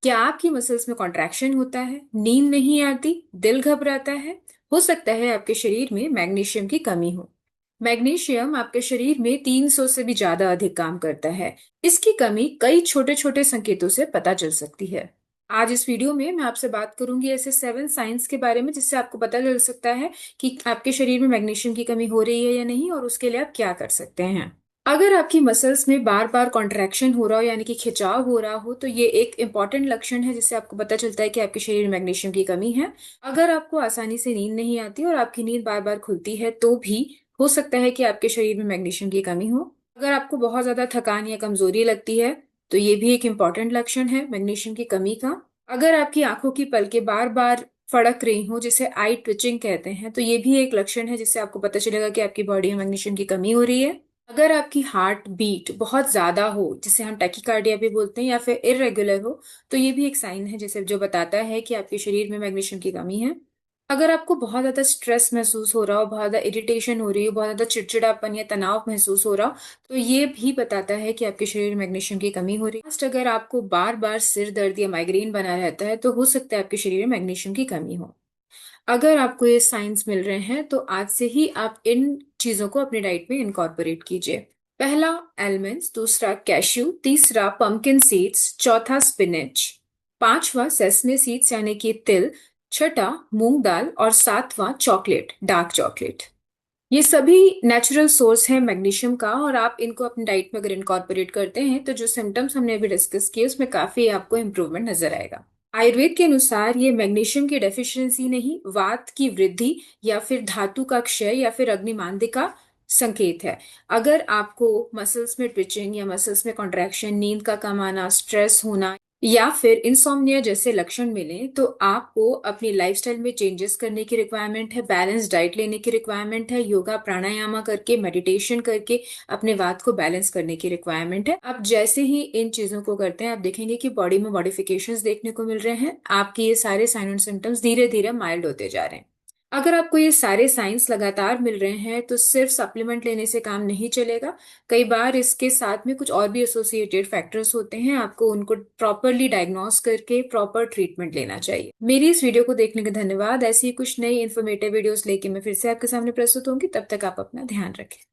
क्या आपकी मसल्स में कॉन्ट्रैक्शन होता है, नींद नहीं आती, दिल घबराता है? हो सकता है आपके शरीर में मैग्नीशियम की कमी हो। मैग्नीशियम आपके शरीर में 300 से भी ज्यादा अधिक काम करता है। इसकी कमी कई छोटे छोटे संकेतों से पता चल सकती है। आज इस वीडियो में मैं आपसे बात करूंगी ऐसे 7 साइंस के बारे में जिससे आपको पता चल सकता है कि आपके शरीर में मैग्नीशियम की कमी हो रही है या नहीं, और उसके लिए आप क्या कर सकते हैं। अगर आपकी मसल्स में बार बार कॉन्ट्रैक्शन हो रहा हो यानी कि खिंचाव हो रहा हो, तो ये एक इंपॉर्टेंट लक्षण है जिससे आपको पता चलता है कि आपके शरीर में मैग्नीशियम की कमी है। अगर आपको आसानी से नींद नहीं आती और आपकी नींद बार बार खुलती है तो भी हो सकता है कि आपके शरीर में मैग्नीशियम की कमी हो। अगर आपको बहुत ज्यादा थकान या कमजोरी लगती है तो ये भी एक इंपॉर्टेंट लक्षण है मैग्नीशियम की कमी का। अगर आपकी आंखों की पलकें बार बार फड़क रही हो, जिसे आई ट्विचिंग कहते हैं, तो ये भी एक लक्षण है जिससे आपको पता चलेगा कि आपकी बॉडी में मैग्नीशियम की कमी हो रही है। अगर आपकी हार्ट बीट बहुत ज्यादा हो, जिसे हम टैकीकार्डिया भी बोलते हैं, या फिर इरेगुलर हो, तो ये भी एक साइन है जैसे जो बताता है कि आपके शरीर में मैग्नीशियम की कमी है। अगर आपको बहुत ज्यादा स्ट्रेस महसूस हो रहा हो, बहुत ज्यादा इरिटेशन हो रही हो, बहुत ज्यादा चिड़चिड़ापन या तनाव महसूस हो रहा हो, तो ये भी बताता है कि आपके शरीर में मैग्नीशियम की कमी हो रही है। Next, अगर आपको बार बार सिर दर्द या माइग्रेन बना रहता है तो हो सकता है आपके शरीर में मैग्नीशियम की कमी हो। अगर आपको ये साइंस मिल रहे हैं तो आज से ही आप इन चीजों को अपनी डाइट में इनकॉर्पोरेट कीजिए। पहला एलमंड्स, दूसरा कैश्यू, तीसरा पंपकिन सीड्स, चौथा स्पिनच, पांचवा सेसमे सीड्स यानी कि तिल, छठा मूंग दाल और सातवां चॉकलेट, डार्क चॉकलेट। ये सभी नेचुरल सोर्स है मैग्नीशियम का, और आप इनको अपनी डाइट में अगर इनकॉर्पोरेट करते हैं तो जो सिम्टम्स हमने अभी डिस्कस किए उसमें काफी आपको इम्प्रूवमेंट नजर आएगा। आयुर्वेद के अनुसार ये मैग्नीशियम की डेफिशिएंसी नहीं, वात की वृद्धि या फिर धातु का क्षय या फिर अग्निमांद्य का संकेत है। अगर आपको मसल्स में ट्विचिंग या मसल्स में कॉन्ट्रैक्शन, नींद का कम आना, स्ट्रेस होना या फिर इंसोम्निया जैसे लक्षण मिले तो आपको अपनी लाइफस्टाइल में चेंजेस करने की रिक्वायरमेंट है, बैलेंस डाइट लेने की रिक्वायरमेंट है, योगा प्राणायामा करके, मेडिटेशन करके अपने वात को बैलेंस करने की रिक्वायरमेंट है। आप जैसे ही इन चीजों को करते हैं आप देखेंगे कि बॉडी में मॉडिफिकेशंस देखने को मिल रहे हैं, आपके ये सारे साइन एंड सिम्टम्स धीरे धीरे माइल्ड होते जा रहे हैं। अगर आपको ये सारे साइंस लगातार मिल रहे हैं तो सिर्फ सप्लीमेंट लेने से काम नहीं चलेगा। कई बार इसके साथ में कुछ और भी एसोसिएटेड फैक्टर्स होते हैं, आपको उनको प्रॉपरली डायग्नोस करके प्रॉपर ट्रीटमेंट लेना चाहिए। मेरी इस वीडियो को देखने का धन्यवाद। ऐसी ही कुछ नई इन्फॉर्मेटिव वीडियोस लेके मैं फिर से आपके सामने प्रस्तुत होंगी। तब तक आप अपना ध्यान रखें।